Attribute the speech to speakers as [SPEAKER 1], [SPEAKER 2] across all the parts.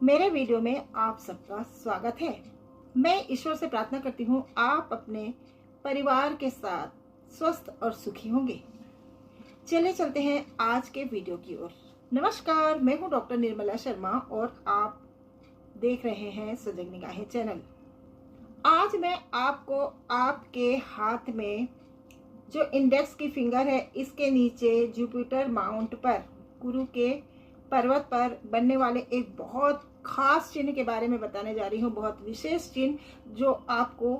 [SPEAKER 1] मेरे वीडियो में आप सबका स्वागत है। मैं ईश्वर से प्रार्थना करती हूँ आप अपने परिवार के साथ स्वस्थ और सुखी होंगे। चले चलते हैं आज के वीडियो की ओर। नमस्कार, मैं हूँ डॉक्टर निर्मला शर्मा और आप देख रहे हैं सजग निगाहें चैनल। आज मैं आपको आपके हाथ में जो इंडेक्स की फिंगर है, इसके नीचे जुपिटर माउंट पर गुरु के पर्वत पर बनने वाले एक बहुत खास चिन्ह के बारे में बताने जा रही हूँ। बहुत विशेष चिन्ह जो आपको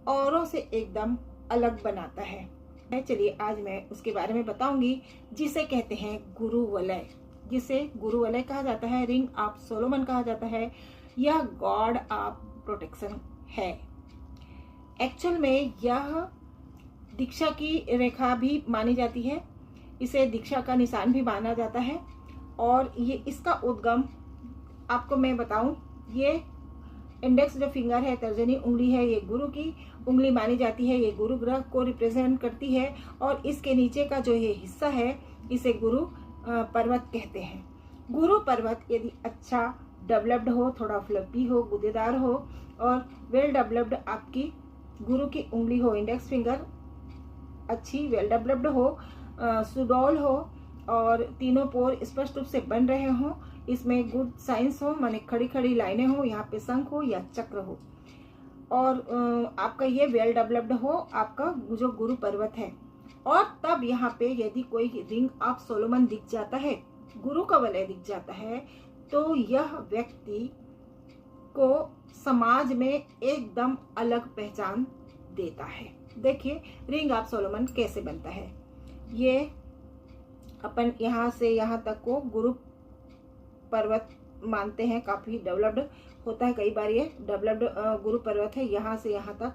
[SPEAKER 1] औरों से एकदम अलग बनाता है। चलिए आज मैं उसके बारे में बताऊंगी, जिसे कहते हैं गुरु वलय, जिसे गुरु वलय कहा जाता है, रिंग ऑफ सोलोमन कहा जाता है, यह गॉड ऑफ प्रोटेक्शन है। एक्चुअल में यह दीक्षा की रेखा भी मानी जाती है, इसे दीक्षा का निशान भी माना जाता है। और ये इसका उद्गम आपको मैं बताऊं, ये इंडेक्स जो फिंगर है, तर्जनी उंगली है, ये गुरु की उंगली मानी जाती है। ये गुरु ग्रह को रिप्रेजेंट करती है और इसके नीचे का जो ये हिस्सा है, इसे गुरु पर्वत कहते हैं। गुरु पर्वत यदि अच्छा डेवलप्ड हो, थोड़ा फ्लपी हो, गुदेदार हो और वेल डेवलप्ड आपकी गुरु की उंगली हो, इंडेक्स फिंगर अच्छी वेल डेवलप्ड हो, सुडौल हो और तीनों पोर स्पष्ट रूप से बन रहे हों, इसमें गुड साइंस हो, माने खड़ी खड़ी लाइनें हो, यहाँ पे शंख हो या चक्र हो और आपका ये वेल डेवलप्ड हो आपका जो गुरु पर्वत है। और तब यहाँ पे यदि कोई रिंग ऑफ सोलोमन दिख जाता है, गुरु का वलय दिख जाता है, तो यह व्यक्ति को समाज में एकदम अलग पहचान देता है। देखिए रिंग ऑफ सोलोमन कैसे बनता है। ये अपन यहाँ से यहाँ तक को गुरु पर्वत मानते हैं, काफी डेवलप्ड होता है। कई बार ये डेवलप्ड गुरु पर्वत है, यहाँ से यहाँ तक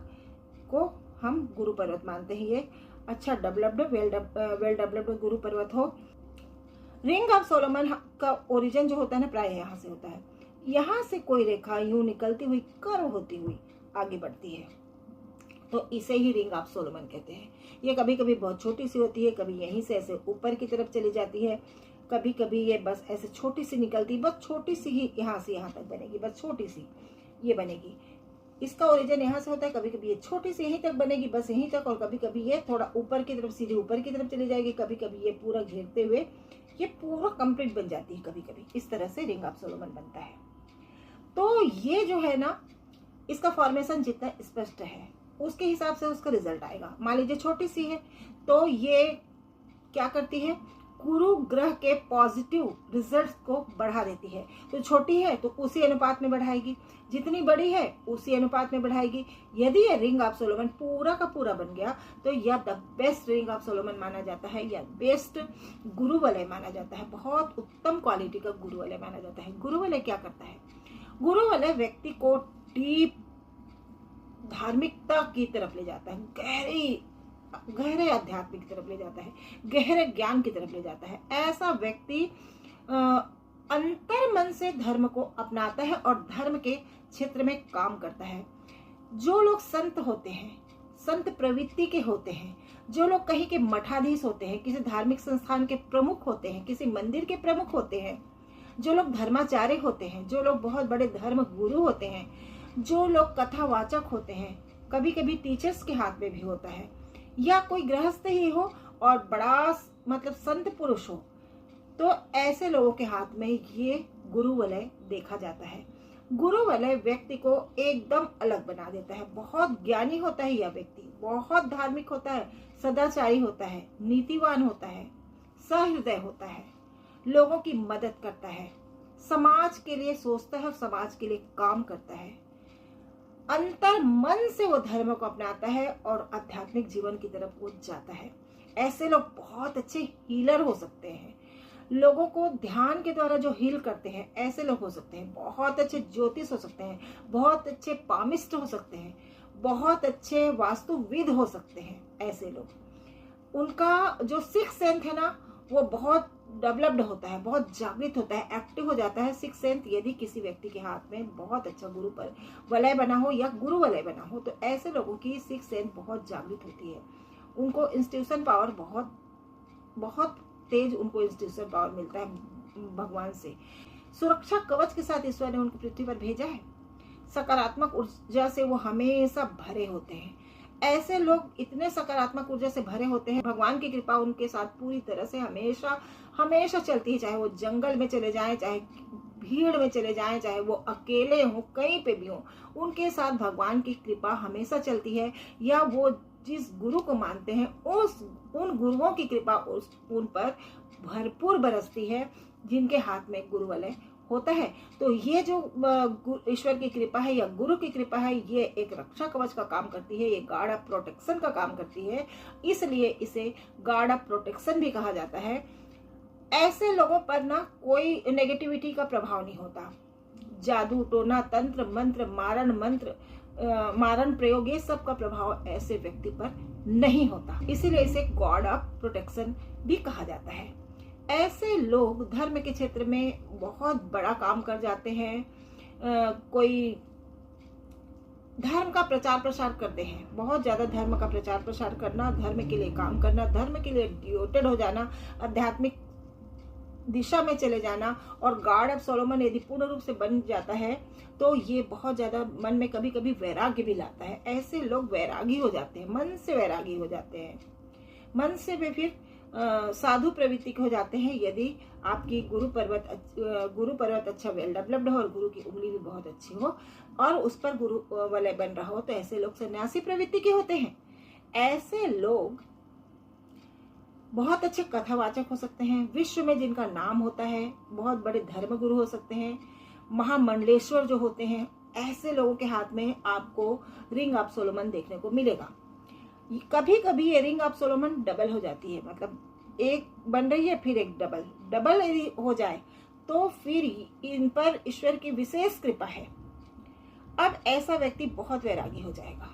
[SPEAKER 1] को हम गुरु पर्वत मानते हैं। ये अच्छा डेवलप्ड वेल डेवलप्ड गुरु पर्वत हो। रिंग ऑफ सोलोमन का ओरिजिन जो होता है ना, प्राय यहाँ से होता है। यहाँ से कोई रेखा यूं निकलती हुई कर्व होती हुई आगे बढ़ती है, तो इसे ही रिंग ऑफ सोलोमन कहते हैं। ये कभी कभी बहुत छोटी सी होती है, कभी यहीं से ऐसे ऊपर की तरफ चली जाती है, कभी कभी ये बस ऐसे छोटी सी निकलती, बस छोटी सी ही यहाँ से यहाँ तक बनेगी, बस छोटी सी ये बनेगी। इसका ओरिजिन यहाँ से होता है। कभी कभी ये छोटी सी यहीं तक बनेगी, बस यहीं तक, और कभी कभी ये थोड़ा ऊपर की तरफ, सीधे ऊपर की तरफ चली जाएगी। कभी कभी ये पूरा घेरते हुए ये पूरा कंप्लीट बन जाती है। कभी कभी इस तरह से रिंग ऑफ सोलोमन बनता है। तो ये जो है ना, इसका फॉर्मेशन जितना स्पष्ट है उसके हिसाब से उसका रिजल्ट आएगा। मान लीजिए छोटी सी है, तो ये क्या करती है, गुरु ग्रह के पॉजिटिव रिजल्ट्स को बढ़ा देती है। तो छोटी है तो उसी अनुपात में बढ़ाएगी, जितनी बड़ी है उसी अनुपात में बढ़ाएगी। यदि ये रिंग ऑफ सोलोमन पूरा का पूरा बन गया तो यह the best ring of Solomon माना जाता है, या बेस्ट गुरु वलय माना जाता है। बहुत उत्तम क्वालिटी का गुरु वलय माना जाता है। गुरु वलय क्या करता है? गुरु वलय व्यक्ति को डीप धार्मिकता की तरफ ले जाता है, गहरे आध्यात्मिक की तरफ ले जाता है, गहरे ज्ञान की तरफ ले जाता है। ऐसा व्यक्ति अंतर मन से धर्म को अपनाता है और धर्म के क्षेत्र में काम करता है। जो लोग संत होते हैं, संत प्रवृत्ति के होते हैं, जो लोग कहीं के मठाधीश होते हैं, किसी धार्मिक संस्थान के प्रमुख होते हैं, किसी मंदिर के प्रमुख होते हैं, जो लोग धर्माचार्य होते हैं, जो लोग बहुत बड़े धर्म गुरु होते हैं, जो लोग कथावाचक होते हैं, कभी कभी टीचर्स के हाथ में भी होता है, या कोई गृहस्थ ही हो और बड़ा मतलब संत पुरुष हो, तो ऐसे लोगों के हाथ में ये गुरु वलय देखा जाता है। गुरु वलय व्यक्ति को एकदम अलग बना देता है। बहुत ज्ञानी होता है यह व्यक्ति, बहुत धार्मिक होता है, सदाचारी होता है, नीतिवान होता है, सहृदय होता है, लोगों की मदद करता है, समाज के लिए सोचता है और समाज के लिए काम करता है। अंतर मन से वो धर्म को अपनाता है और आध्यात्मिक जीवन की तरफ वो जाता है। ऐसे लोग बहुत अच्छे हीलर हो सकते हैं, लोगों को ध्यान के द्वारा जो हील करते हैं ऐसे लोग हो सकते हैं। बहुत अच्छे ज्योतिष हो सकते हैं, बहुत अच्छे पामिस्ट हो सकते हैं, बहुत अच्छे वास्तुविद हो सकते हैं। ऐसे लोग, उनका जो सिक्स सेंस है ना, वो बहुत डेवलप्ड होता है, बहुत जागृत होता है, एक्टिव हो जाता है सिक्स सेंस। यदि किसी व्यक्ति के हाथ में बहुत अच्छा गुरु पर वलय बना हो या गुरु वलय बना हो, तो ऐसे लोगों की सिक्स सेंस बहुत जागृत होती है। उनको इंस्टीट्यूशन पावर बहुत बहुत तेज, उनको इंस्टीट्यूशन पावर मिलता है भगवान से। सुरक्षा कवच के साथ ईश्वर ने उनको पृथ्वी पर भेजा है। सकारात्मक ऊर्जा से वो हमेशा भरे होते हैं। ऐसे लोग इतने सकारात्मक ऊर्जा से भरे होते हैं, भगवान की कृपा उनके साथ पूरी तरह से हमेशा हमेशा चलती है। चाहे वो जंगल में चले जाएं, चाहे भीड़ में चले जाएं, चाहे वो अकेले हों, कहीं पे भी हों, उनके साथ भगवान की कृपा हमेशा चलती है। या वो जिस गुरु को मानते हैं उन गुरुओं की कृपा उन पर भरपूर बरसती है, जिनके हाथ में गुरु वलय होता है। तो ये जो ईश्वर की कृपा है या गुरु की कृपा है, ये एक रक्षा कवच का काम करती है, ये गार्ड ऑफ प्रोटेक्शन का काम करती है, इसलिए इसे गार्ड ऑफ प्रोटेक्शन भी कहा जाता है। ऐसे लोगों पर ना कोई नेगेटिविटी का प्रभाव नहीं होता। जादू टोना तंत्र मंत्र मारण प्रयोग, ये सब का प्रभाव ऐसे व्यक्ति पर नहीं होता, इसीलिए इसे गॉड ऑफ प्रोटेक्शन भी कहा जाता है। ऐसे लोग धर्म के क्षेत्र में बहुत बड़ा काम कर जाते हैं। कोई धर्म का प्रचार प्रसार करते हैं, बहुत ज्यादा धर्म का प्रचार प्रसार करना, धर्म के लिए काम करना, धर्म के लिए डिवोटेड हो जाना, आध्यात्मिक दिशा में चले जाना, और गार्ड ऑफ सोलोमन यदि पूर्ण रूप से बन जाता है तो ये बहुत ज्यादा मन में कभी कभी वैराग्य भी लाता है। ऐसे लोग वैरागी हो जाते हैं, मन से वैरागी हो जाते हैं, मन से वे फिर साधु प्रवृत्ति हो जाते हैं। यदि आपकी गुरु पर्वत अच्छा वेल डेवलप्ड हो और गुरु की उंगली भी बहुत अच्छी हो और उस पर गुरु वलय बन रहा हो, तो ऐसे लोग सन्यासी प्रवृत्ति के होते हैं। ऐसे लोग बहुत अच्छे कथावाचक हो सकते हैं, विश्व में जिनका नाम होता है, बहुत बड़े धर्म गुरु हो सकते हैं, महामंडलेश्वर जो होते हैं। ऐसे लोगों के हाथ में आपको रिंग ऑफ सोलोमन देखने को मिलेगा। कभी कभी ये रिंग ऑफ सोलोमन डबल हो जाती है, मतलब एक बन रही है फिर एक डबल यदि हो जाए तो फिर इन पर ईश्वर की विशेष कृपा है। अब ऐसा व्यक्ति बहुत वैरागी हो जाएगा,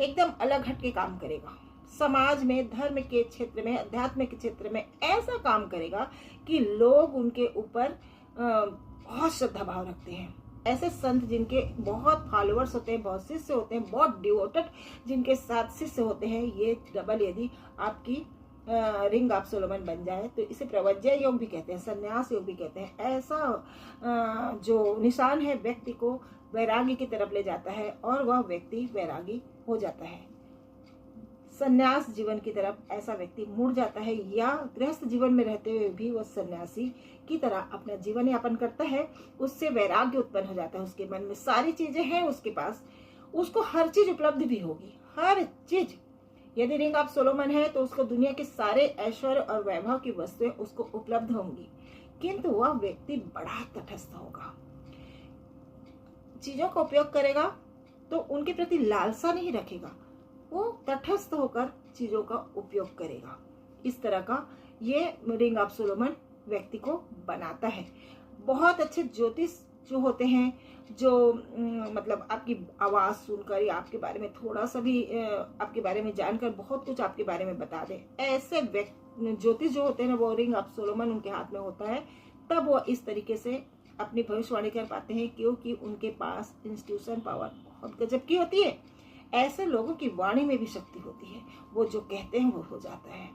[SPEAKER 1] एकदम अलग हट के काम करेगा, समाज में, धर्म के क्षेत्र में, अध्यात्म के क्षेत्र में ऐसा काम करेगा कि लोग उनके ऊपर बहुत श्रद्धा भाव रखते हैं। ऐसे संत जिनके बहुत फॉलोअर्स होते हैं, बहुत शिष्य होते हैं, बहुत डिवोटेड जिनके साथ शिष्य होते हैं, ये डबल यदि आपकी रिंग ऑफ सोलोमन बन जाए तो इसे प्रवज्य योग भी कहते हैं, संन्यास योग भी कहते हैं। ऐसा जो निशान है व्यक्ति को वैरागी की तरफ ले जाता है और वह व्यक्ति वैरागी हो जाता है, संन्यास जीवन की तरफ ऐसा व्यक्ति मुड़ जाता है, या गृहस्थ जीवन में रहते हुए भी वह सन्यासी की तरह अपना जीवन यापन करता है। उससे वैराग्य उत्पन्न हो जाता है, उसके मन में सारी चीजें हैं उसके पास, उसको हर चीज उपलब्ध भी होगी, हर चीज। यदि रिंग ऑफ सोलोमन है तो उसको दुनिया के सारे ऐश्वर्य और वैभव की वस्तुएं उसको उपलब्ध होंगी, किंतु वह व्यक्ति बड़ा तटस्थ होगा, चीजों का उपयोग करेगा तो उनके प्रति लालसा नहीं रखेगा, वो तटस्थ होकर चीजों का उपयोग करेगा। इस तरह का ये रिंग ऑफ सोलोमन व्यक्ति को बनाता है। बहुत अच्छे ज्योतिष जो होते हैं, जो मतलब आपकी आवाज सुनकर या आपके बारे में थोड़ा सा भी आपके बारे में जानकर बहुत कुछ आपके बारे में बता दे, ऐसे ज्योतिष जो होते हैं ना, वो रिंग ऑफ सोलोमन उनके हाथ में होता है, तब वो इस तरीके से अपनी भविष्यवाणी कर पाते हैं, क्योंकि उनके पास इंस्टीट्यूशन पावर बहुत गजब की होती है। ऐसे लोगों की वाणी में भी शक्ति होती है, वो जो कहते हैं वो हो जाता है।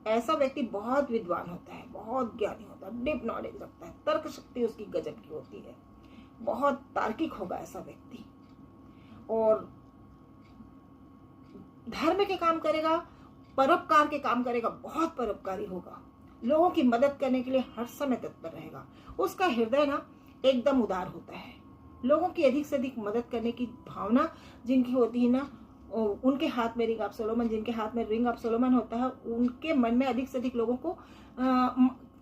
[SPEAKER 1] ऐसा व्यक्ति बहुत विद्वान होता है, बहुत ज्ञानी होता है, डीप नॉलेज रखता है, तर्क शक्ति उसकी गजब की होती है, बहुत तार्किक होगा ऐसा व्यक्ति, और धर्म के काम करेगा, परोपकार के काम करेगा, बहुत परोपकारी होगा, लोगों की मदद करने के लिए हर समय तत्पर रहेगा। उसका हृदय ना एकदम उदार होता है, लोगों की अधिक से अधिक मदद करने की भावना जिनकी होती है ना, उनके हाथ में रिंग ऑफ सोलोमन, जिनके हाथ में रिंग ऑफ सोलोमन होता है, उनके मन में अधिक से अधिक लोगों को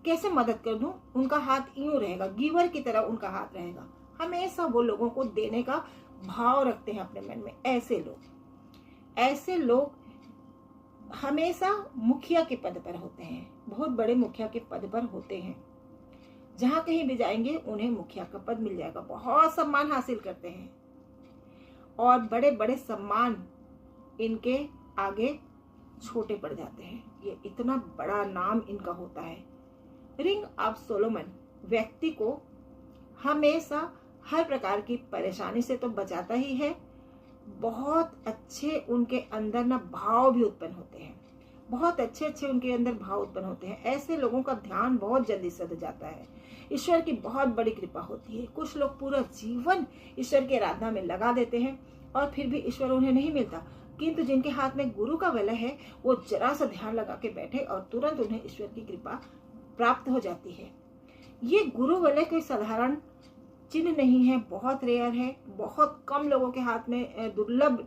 [SPEAKER 1] कैसे मदद कर दूं, उनका हाथ यूं रहेगा, गिवर की तरह उनका हाथ रहेगा, हमेशा वो लोगों को देने का भाव रखते हैं अपने मन में। ऐसे लोग हमेशा मुखिया के पद पर होते हैं, बहुत बड़े मुखिया के पद पर होते हैं, जहां कहीं भी जाएंगे उन्हें मुखिया का पद मिल जाएगा, बहुत सम्मान हासिल करते हैं, और बड़े बड़े सम्मान इनके आगे छोटे पड़ जाते हैं, ये इतना बड़ा नाम इनका होता है। रिंग ऑफ सोलोमन व्यक्ति को हमेशा हर प्रकार की परेशानी से तो बचाता ही है, बहुत अच्छे उनके अंदर ना भाव भी उत्पन्न होते हैं, बहुत अच्छे अच्छे उनके अंदर भाव उत्पन्न होते हैं। ऐसे लोगों का ध्यान बहुत जल्दी सध जाता है। ईश्वर की बहुत बड़ी कृपा होती है। कुछ लोग पूरा जीवन ईश्वर की आराधना में लगा देते हैं और फिर भी ईश्वर उन्हें नहीं मिलता, किंतु जिनके हाथ में गुरु का वलय है वो जरा सा ध्यान लगा के बैठे और तुरंत उन्हें ईश्वर की कृपा प्राप्त हो जाती है। ये गुरु वलय कोई साधारण चिन्ह नहीं है, बहुत रेयर है, बहुत कम लोगों के हाथ में, दुर्लभ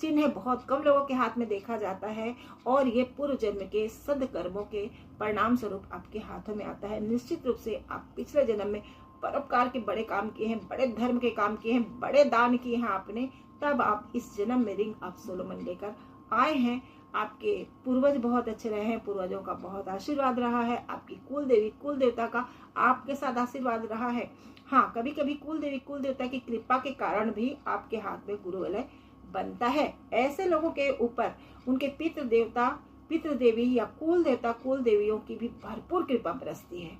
[SPEAKER 1] चिन्ह है, बहुत कम लोगों के हाथ में देखा जाता है और ये पूर्व जन्म के सद्कर्मों के परिणाम स्वरूप आपके हाथों में आता है। निश्चित रूप से आप पिछले जन्म में परोपकार के बड़े काम किए हैं, बड़े धर्म के काम किए हैं, बड़े दान किए हैं आपने, तब आप इस जन्म में रिंग ऑफ सोलोमन लेकर आए हैं। आपके पूर्वज बहुत अच्छे रहे हैं, पूर्वजों का बहुत आशीर्वाद रहा है, आपकी कुल देवी कुल देवता का आपके साथ आशीर्वाद रहा है। हाँ, कभी कभी कुल देवी कुल देवता की कृपा के कारण भी आपके हाथ में गुरु वलय बनता है। ऐसे लोगों के ऊपर उनके पितृ देवता पितृ देवी या कुल देवता कुल देवियों की भी भरपूर कृपा बरसती है।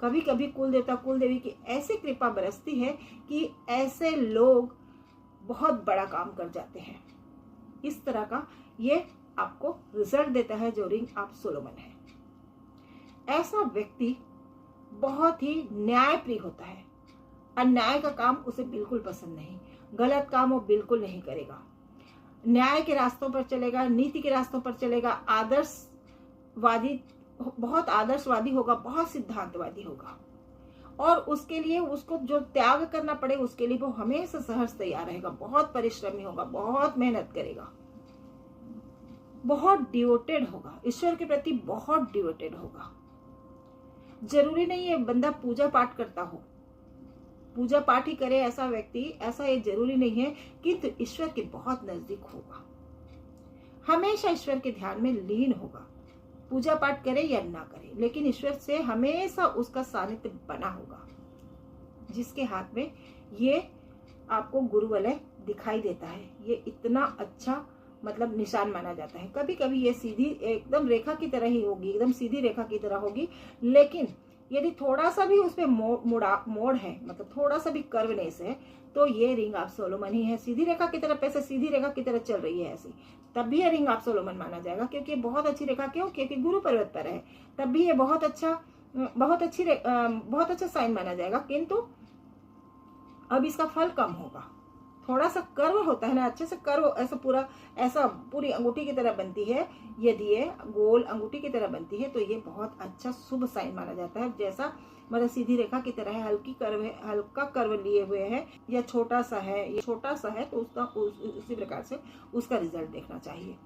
[SPEAKER 1] कभी कभी कुल देवता कुल देवी की ऐसी कृपा बरसती है कि ऐसे लोग बहुत बड़ा काम कर जाते हैं। इस तरह का ये आपको रिजल्ट देता है जो रिंग ऑफ सोलोमन है। ऐसा व्यक्ति बहुत ही न्यायप्रिय होता है। अन्याय का काम उसे बिल्कुल पसंद नहीं, गलत काम वो बिल्कुल नहीं करेगा, न्याय के रास्तों पर चलेगा, नीति के रास्तों पर चलेगा, बहुत आदर्शवादी होगा, बहुत सिद्धांतवादी होगा और उसके लिए उसको जो त्याग करना पड़े उसके लिए वो हमेशा सहर्ष तैयार रहेगा। बहुत परिश्रमी होगा, बहुत मेहनत करेगा, बहुत डिवोटेड होगा, ईश्वर के प्रति बहुत डिवोटेड होगा। जरूरी नहीं है बंदा पूजा पाठ करता हो, पूजा पाठ ही करे ऐसा व्यक्ति, ऐसा ये जरूरी नहीं है, किंतु ईश्वर के बहुत नजदीक होगा, हमेशा ईश्वर के ध्यान में लीन होगा। पूजा पाठ करे या ना करे, लेकिन ईश्वर से हमेशा उसका सानिध्य बना होगा। जिसके हाथ में ये आपको गुरु वलय दिखाई देता है, ये इतना अच्छा मतलब निशान माना जाता है। कभी कभी ये सीधी एकदम रेखा की तरह ही होगी, एकदम सीधी रेखा की तरह होगी, लेकिन यदि थोड़ा सा भी उसमें मोड़ है, मतलब थोड़ा सा भी कर्वनेस है, तो ये रिंग ऑफ सोलोमन ही है। सीधी रेखा की तरफ ऐसे सीधी रेखा की तरफ चल रही है ऐसी, तब भी ये रिंग ऑफ सोलोमन माना जाएगा, क्योंकि बहुत अच्छी रेखा, क्यों? क्योंकि गुरु पर्वत पर है, तब भी ये बहुत अच्छा साइन माना जाएगा। किंतु अब इसका फल कम होगा, थोड़ा सा कर्व होता है ना, अच्छे से कर्व ऐसा पूरी अंगूठी की तरह बनती है। यदि ये गोल अंगूठी की तरह बनती है तो ये बहुत अच्छा शुभ साइन माना जाता है। जैसा मतलब सीधी रेखा की तरह है, हल्का कर्व लिए हुए है या छोटा सा है, ये छोटा सा है, तो उसका उसी प्रकार से उसका रिजल्ट देखना चाहिए।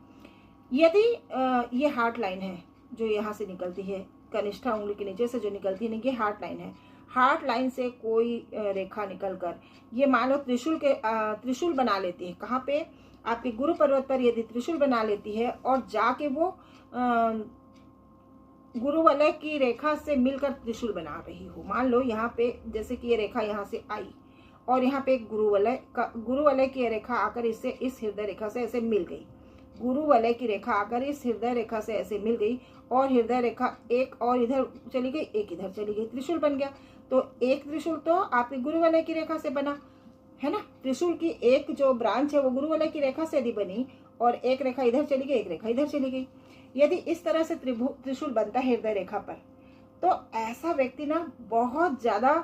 [SPEAKER 1] यदि ये हार्ट लाइन है जो यहाँ से निकलती है, कनिष्ठा उंगली के नीचे से जो निकलती है, ये हार्ट लाइन है। हार्ट लाइन से कोई रेखा निकलकर ये मान लो त्रिशूल बना लेती है। कहाँ पे? आपके गुरु पर्वत पर यदि त्रिशूल बना लेती है और जाके वो गुरु वलय की रेखा से मिलकर त्रिशूल बना रही हो। मान लो यहाँ पे जैसे कि ये रेखा यहाँ से आई और यहाँ पे गुरु वलय की रेखा आकर इससे इस हृदय रेखा से ऐसे मिल गई। गुरु वलय की रेखा आकर इस हृदय रेखा से ऐसे मिल गई और हृदय रेखा एक और इधर चली गई, एक इधर चली गई, त्रिशूल बन गया। तो एक त्रिशूल तो आपके गुरु वलय की रेखा से बना है ना। त्रिशूल की एक जो ब्रांच है वो गुरु वलय की रेखा से यदि बनी और एक रेखा इधर चली गई, एक रेखा इधर चली गई, यदि इस तरह से त्रिशूल बनता है हृदय रेखा पर, तो ऐसा व्यक्ति ना बहुत ज्यादा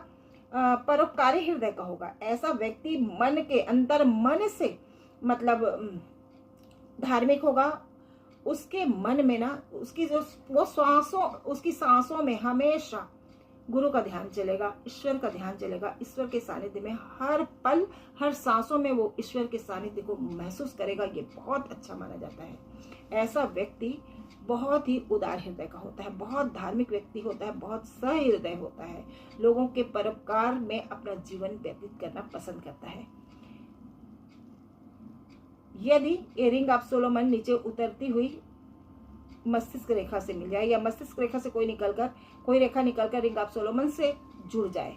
[SPEAKER 1] परोपकारी हृदय का होगा। ऐसा व्यक्ति मन के अंतर मन से मतलब धार्मिक होगा। उसके मन में ना उसकी जो उसकी सांसों में हमेशा गुरु का ध्यान चलेगा, ईश्वर का ध्यान चलेगा। ईश्वर के सानिध्य में हर पल हर सांसों में वो ईश्वर के सानिध्य को महसूस करेगा। ये बहुत अच्छा माना जाता है। ऐसा व्यक्ति बहुत ही उदार हृदय का होता है, बहुत धार्मिक व्यक्ति होता है, बहुत सहृदय होता है, लोगों के परोपकार में अपना जीवन व्यतीत करना पसंद करता है। यदि ये रिंग ऑफ सोलोमन नीचे उतरती हुई मस्तिष्क रेखा से मिल जाए या मस्तिष्क रेखा से कोई रेखा निकलकर रिंग ऑफ सोलोमन से जुड़ जाए,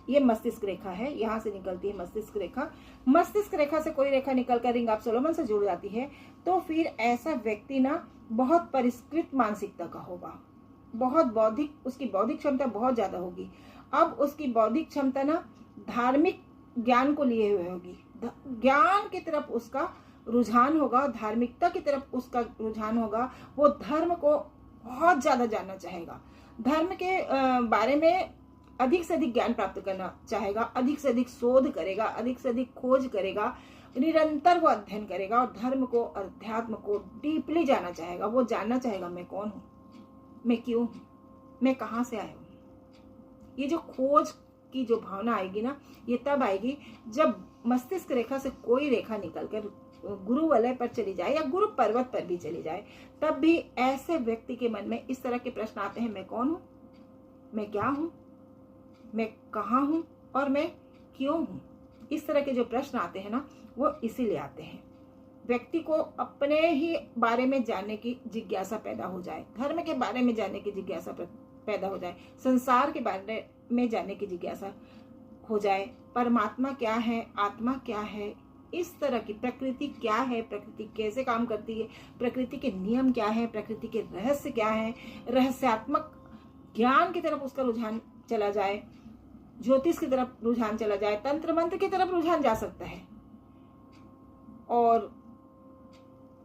[SPEAKER 1] ये मस्तिष्क रेखा है, यहाँ से निकलती है मस्तिष्क रेखा से कोई रेखा निकलकर रिंग ऑफ सोलोमन से जुड़ जाती है, तो फिर ऐसा व्यक्ति ना बहुत परिष्कृत मानसिकता का होगा, उसकी बौद्धिक क्षमता बहुत ज्यादा होगी। अब उसकी बौद्धिक क्षमता ना धार्मिक ज्ञान को लिए हुए होगी, ज्ञान की तरफ उसका रुझान होगा, धार्मिकता की तरफ उसका रुझान होगा, वो धर्म को बहुत ज्यादा जानना चाहेगा, धर्म के बारे में अधिक से अधिक ज्ञान प्राप्त करना चाहेगा, अधिक से अधिक शोध करेगा, अधिक से अधिक खोज करेगा, निरंतर वो अध्ययन करेगा और धर्म को, अध्यात्म को डीपली जानना चाहेगा। वो जानना चाहेगा मैं कौन हूँ, मैं क्यों हूँ, मैं कहाँ से आया हूँ। ये जो खोज की जो भावना आएगी ना, ये तब आएगी जब मस्तिष्क रेखा से कोई रेखा निकलकर गुरु वलय पर चली जाए या गुरु पर्वत पर भी चली जाए। तब भी ऐसे व्यक्ति के मन में इस तरह के प्रश्न आते हैं, मैं कौन हूँ, मैं क्या हूँ, मैं कहाँ हूँ और मैं क्यों हूँ। इस तरह के जो प्रश्न आते हैं ना, वो इसीलिए आते हैं व्यक्ति को अपने ही बारे में जानने की जिज्ञासा पैदा हो जाए, धर्म के बारे में जानने की जिज्ञासा पैदा हो जाए, संसार के बारे में जानने की जिज्ञासा हो जाए, परमात्मा क्या है, आत्मा क्या है, इस तरह की प्रकृति क्या है, प्रकृति कैसे काम करती है, प्रकृति के नियम क्या है, प्रकृति के रहस्य क्या है, रहस्यात्मक ज्ञान की तरफ उसका रुझान चला जाए, ज्योतिष की तरफ रुझान चला जाए, तंत्र मंत्र की तरफ रुझान जा सकता है और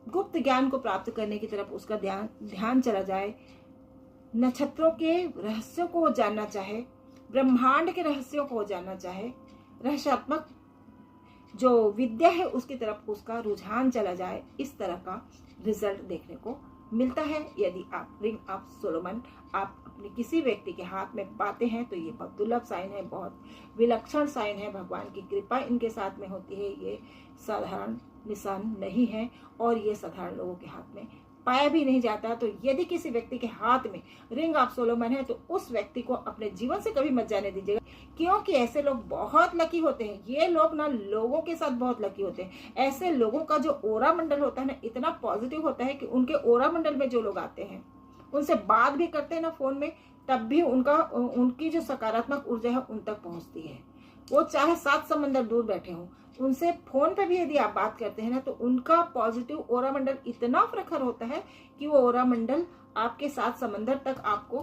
[SPEAKER 1] गुप्त ज्ञान को प्राप्त करने की तरफ उसका ध्यान चला जाए, नक्षत्रों के रहस्यों को जानना चाहे, ब्रह्मांड के रहस्यों को जानना चाहे, रहस्यात्मक जो विद्या है उसकी तरफ उसका रुझान चला जाए। इस तरह का रिजल्ट देखने को मिलता है। यदि आप रिंग ऑफ सोलोमन आप अपने किसी व्यक्ति के हाथ में पाते हैं तो ये बहुत दुर्लभ साइन है, बहुत विलक्षण साइन है, भगवान की कृपा इनके साथ में होती है। ये साधारण निशान नहीं है और ये साधारण लोगों के हाथ में पाया भी नहीं जाता। तो यदि किसी व्यक्ति के हाथ में रिंग ऑफ सोलोमन है तो उस व्यक्ति को अपने जीवन से कभी मत जाने दीजिएगा, क्योंकि ऐसे लोग बहुत लकी होते हैं। ये लोग ना लोगों के साथ बहुत लकी होते हैं। ऐसे लोगों का जो ओरा मंडल होता है ना, इतना पॉजिटिव होता है कि उनके ओरा मंडल में जो लोग आते हैं उनसे बात भी करते हैं ना फोन में, तब भी उनकी जो सकारात्मक ऊर्जा है उन तक पहुंचती है। वो चाहे 7 समंदर दूर बैठे हों, उनसे फोन पे भी यदि आप बात करते हैं ना तो उनका पॉजिटिव ओरा मंडल इतना प्रखर होता है कि वो ओरा मंडल आपके 7 समंदर तक आपको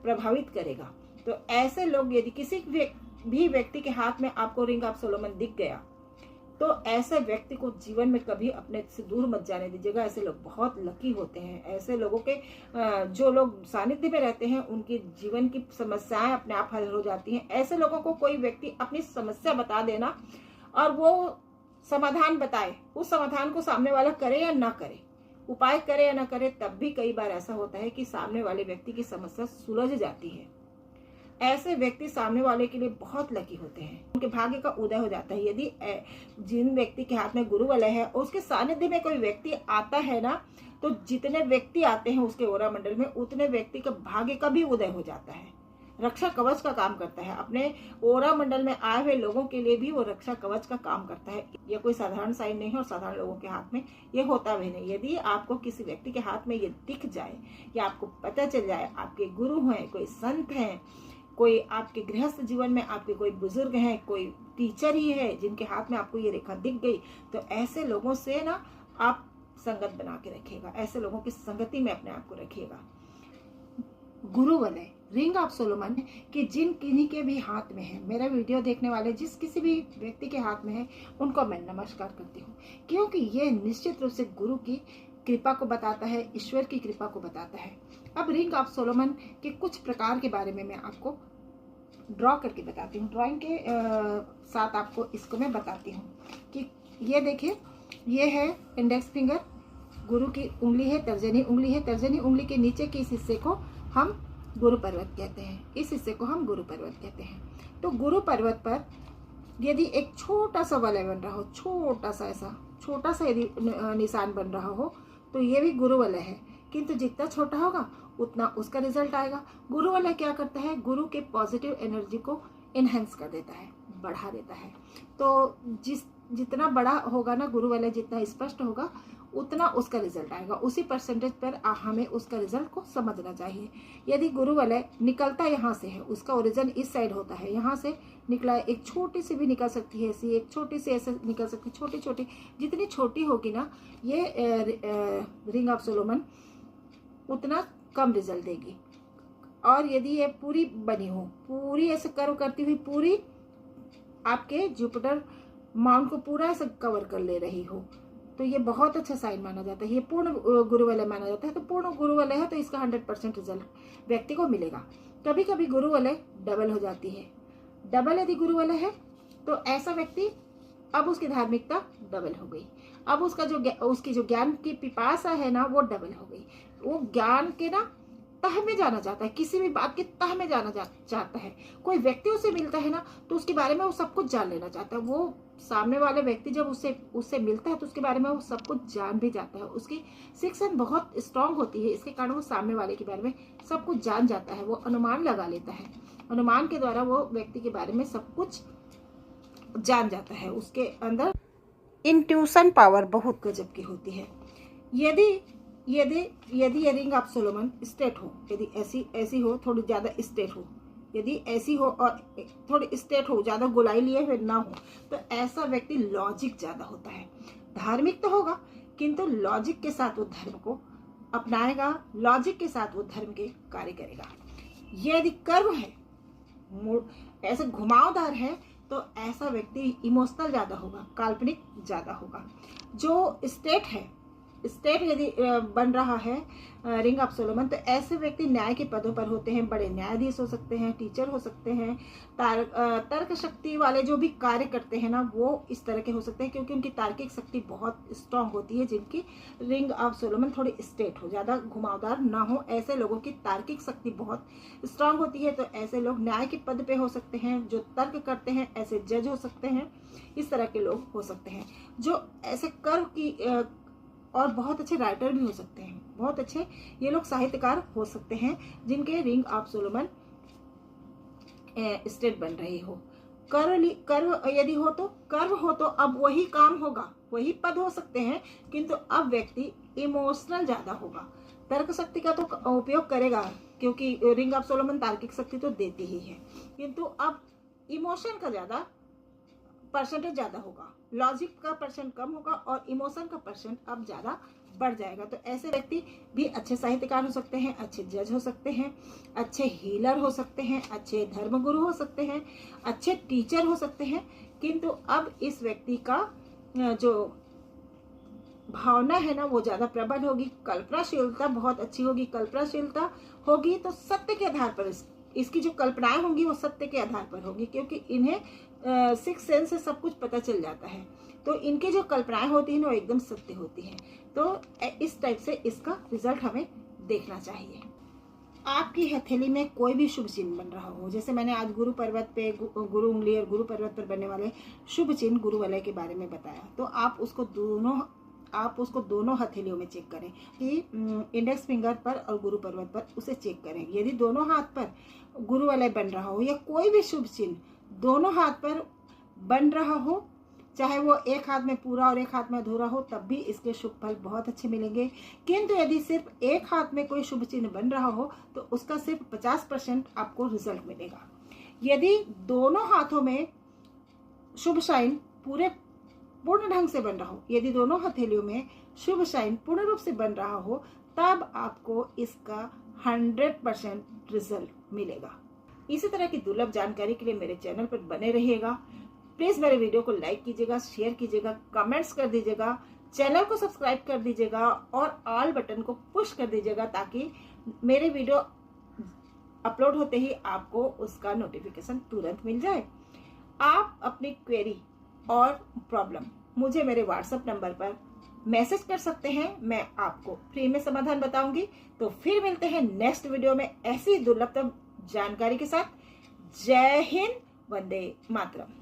[SPEAKER 1] प्रभावित करेगा। तो ऐसे लोग, यदि किसी भी व्यक्ति के हाथ में आपको रिंग ऑफ सोलोमन दिख गया तो ऐसे व्यक्ति को जीवन में कभी अपने से दूर मत जाने दीजिएगा। ऐसे लोग बहुत लकी होते हैं। ऐसे लोगों के जो लोग सानिध्य में रहते हैं उनके जीवन की समस्याएं अपने आप हल हो जाती हैं। ऐसे लोगों को कोई व्यक्ति अपनी समस्या बता देना और वो समाधान बताए, उस समाधान को सामने वाला करे या ना करे, उपाय करे या ना करे, तब भी कई बार ऐसा होता है कि सामने वाले व्यक्ति की समस्या सुलझ जाती है। ऐसे व्यक्ति सामने वाले के लिए बहुत लकी होते हैं, उनके भाग्य का उदय हो जाता है। यदि जिन व्यक्ति के हाथ में गुरु वलय है और उसके सानिध्य में कोई व्यक्ति आता है ना, तो जितने व्यक्ति आते हैं उसके ओरा मंडल में उतने व्यक्ति का भाग्य का भी उदय हो जाता है। रक्षा कवच का काम करता है। अपने ओरा मंडल में आए हुए लोगों के लिए भी वो रक्षा कवच का काम करता है। ये कोई साधारण साइन नहीं है और साधारण लोगों के हाथ में ये होता भी नहीं। यदि आपको किसी व्यक्ति के हाथ में ये दिख जाए या आपको पता चल जाए आपके गुरु हैं, कोई संत हैं, कोई आपके गृहस्थ जीवन में आपके कोई बुजुर्ग हैं, कोई टीचर ही है जिनके हाथ में आपको ये रेखा दिख गई, तो ऐसे लोगों से ना आप संगत बना के रखिएगा, ऐसे लोगों की संगति में अपने आप को रखिएगा। गुरु वलय रिंग ऑफ सोलोमन कि जिन किन्हीं के भी हाथ में है, मेरा वीडियो देखने वाले जिस किसी भी व्यक्ति के हाथ में है उनको मैं नमस्कार करती हूँ, क्योंकि ये निश्चित रूप से गुरु की कृपा को बताता है, ईश्वर की कृपा को बताता है। अब रिंग ऑफ सोलोमन के कुछ प्रकार के बारे में मैं आपको ड्रॉ करके बताती हूँ। ड्राइंग के साथ आपको इसको मैं बताती हूँ कि ये देखिए, ये है इंडेक्स फिंगर, गुरु की उंगली है, तर्जनी उंगली है। तर्जनी उंगली के नीचे के इस हिस्से को हम गुरु पर्वत कहते हैं, इस हिस्से को हम गुरु पर्वत कहते हैं। तो गुरु पर्वत पर यदि एक छोटा सा वलय बन रहा हो, छोटा सा यदि निशान बन रहा हो, तो ये भी गुरु वलय है, किंतु जितना छोटा होगा उतना उसका रिजल्ट आएगा। गुरु वलय क्या करता है? गुरु के पॉजिटिव एनर्जी को इनहेंस कर देता है, बढ़ा देता है। तो जितना बड़ा होगा ना गुरु वलय, जितना स्पष्ट होगा उतना उसका रिजल्ट आएगा। उसी परसेंटेज पर हमें उसका रिजल्ट को समझना चाहिए। यदि गुरु वलय निकलता यहाँ से है, उसका ओरिजिन इस साइड होता है, यहाँ से निकला, एक छोटी सी भी निकल सकती है ऐसी, एक छोटी सी ऐसे निकल सकती है, छोटी छोटी, जितनी छोटी होगी ना ये रिंग ऑफ सोलोमन उतना कम रिजल्ट देगी। और यदि ये पूरी बनी हो, पूरी ऐसे कर्व करती हुई, पूरी आपके जुपिटर माउंट को पूरा ऐसे कवर कर ले रही हो, तो ये बहुत अच्छा साइन माना जाता है, ये पूर्ण गुरुवलय माना जाता है। तो पूर्ण गुरुवलय है तो इसका 100% रिजल्ट व्यक्ति को मिलेगा। कभी कभी गुरुवलय डबल हो जाती है। डबल यदि गुरुवलय है तो ऐसा व्यक्ति, अब उसकी धार्मिकता डबल हो गई, अब उसकी जो ज्ञान की पिपासा है ना वो डबल हो गई। वो ज्ञान के ना तह में जाना चाहता है, किसी भी बात के तह में जाना चाहता है। कोई व्यक्ति उसे मिलता है ना तो उसके बारे में वो सब कुछ जान लेना चाहता है। वो सामने वाले व्यक्ति जब उससे मिलता है तो उसके बारे में वो सब कुछ जान भी जाता है। उसकी सिक्स सेंस बहुत स्ट्रांग होती है, इसके कारण वो सामने वाले के बारे में सब कुछ जान जाता है। वो अनुमान लगा लेता है, अनुमान के द्वारा वो व्यक्ति के बारे में सब कुछ जान जाता है। उसके अंदर इंट्यूशन पावर बहुत गजब की होती है। यदि ये रिंग ऑफ सोलोमन स्ट्रेट हो, यदि ऐसी हो, थोड़ी ज्यादा स्ट्रेट हो, यदि ऐसी हो और थोड़ी स्ट्रेट हो, ज्यादा गोलाई लिए हुए ना हो, तो ऐसा व्यक्ति लॉजिक ज्यादा होता है। धार्मिक तो होगा किंतु लॉजिक के साथ वो धर्म को अपनाएगा, लॉजिक के साथ वो धर्म के कार्य करेगा। यदि कर्व है, ऐसे घुमावदार है, तो ऐसा व्यक्ति इमोशनल ज्यादा होगा, काल्पनिक ज्यादा होगा। जो स्टेट है, स्टेट यदि बन रहा है रिंग ऑफ सोलोमन, तो ऐसे व्यक्ति न्याय के पदों पर होते हैं। बड़े न्यायाधीश हो सकते हैं, टीचर हो सकते हैं, तर्क शक्ति वाले जो भी कार्य करते हैं ना वो इस तरह के हो सकते हैं, क्योंकि उनकी तार्किक शक्ति बहुत स्ट्रांग होती है। जिनकी रिंग ऑफ सोलोमन थोड़ी स्ट्रेट हो, ज्यादा घुमावदार ना हो, ऐसे लोगों की तार्किक शक्ति बहुत स्ट्रांग होती है। तो ऐसे लोग न्याय के पद पे हो सकते हैं, जो तर्क करते हैं, ऐसे जज हो सकते हैं, इस तरह के लोग हो सकते हैं। जो ऐसे कर्व की और बहुत अच्छे राइटर भी हो सकते हैं, बहुत अच्छे ये लोग साहित्यकार हो सकते हैं जिनके रिंग ऑफ सोलोमन स्टेट बन रही हो। कर्व यदि हो तो, कर्व हो तो अब वही काम होगा, वही पद हो सकते हैं, किंतु अब व्यक्ति इमोशनल ज्यादा होगा। तर्क शक्ति का तो उपयोग करेगा, क्योंकि रिंग ऑफ सोलोमन तार्किक शक्ति तो देती ही है, किंतु अब इमोशन का ज्यादा परसेंटेज ज्यादा होगा, लॉजिक का परसेंट कम होगा और इमोशन का परसेंट अब ज्यादा बढ़ जाएगा। तो ऐसे व्यक्ति भी अच्छे साहित्यकार हो सकते हैं, अच्छे जज हो सकते हैं, अच्छे हीलर हो सकते हैं, अच्छे धर्मगुरु हो सकते हैं, अच्छे टीचर हो सकते हैं। किंतु अब इस व्यक्ति का जो भावना है ना वो ज्यादा प्रबल होगी, कल्पनाशीलता बहुत अच्छी होगी। कल्पनाशीलता होगी तो सत्य के आधार पर इसकी जो कल्पनाएं होंगी वो सत्य के आधार पर होगी, क्योंकि इन्हें सिक्स सेंस से सब कुछ पता चल जाता है। तो इनकी जो कल्पनाएं होती हैं वो एकदम सत्य होती हैं। तो इस टाइप से इसका रिजल्ट हमें देखना चाहिए। आपकी हथेली में कोई भी शुभ चिन्ह बन रहा हो, जैसे मैंने आज गुरु पर्वत पे गुरु उंगली और गुरु पर्वत पर बनने वाले शुभ चिन्ह गुरुवलय के बारे में बताया, तो आप उसको दोनों हथेलियों में चेक करें कि इंडेक्स फिंगर पर और गुरु पर्वत पर उसे चेक करें। यदि दोनों हाथ पर गुरुवलय बन रहा हो या कोई भी शुभ चिन्ह दोनों हाथ पर बन रहा हो, चाहे वो एक हाथ में पूरा और एक हाथ में अधूरा हो, तब भी इसके शुभ फल बहुत अच्छे मिलेंगे। किंतु यदि सिर्फ एक हाथ में कोई शुभ चिन्ह बन रहा हो तो उसका सिर्फ 50% आपको रिजल्ट मिलेगा। यदि दोनों हाथों में शुभ साइन पूर्ण ढंग से बन रहा हो, यदि दोनों हथेलियों में शुभ साइन पूर्ण रूप से बन रहा हो, तब आपको इसका 100% रिजल्ट मिलेगा। इसी तरह की दुर्लभ जानकारी के लिए मेरे चैनल पर बने रहिएगा। प्लीज मेरे वीडियो को लाइक कीजिएगा, शेयर कीजिएगा, कमेंट्स कर दीजिएगा, चैनल को सब्सक्राइब कर दीजिएगा और ऑल बटन को पुश कर दीजिएगा, ताकि मेरे वीडियो अपलोड होते ही आपको उसका नोटिफिकेशन तुरंत मिल जाए। आप अपनी क्वेरी और प्रॉब्लम मुझे मेरे व्हाट्सएप नंबर पर मैसेज कर सकते हैं, मैं आपको फ्री में समाधान बताऊंगी। तो फिर मिलते हैं नेक्स्ट वीडियो में ऐसी दुर्लभ जानकारी के साथ। जय हिंद, वंदे मातरम।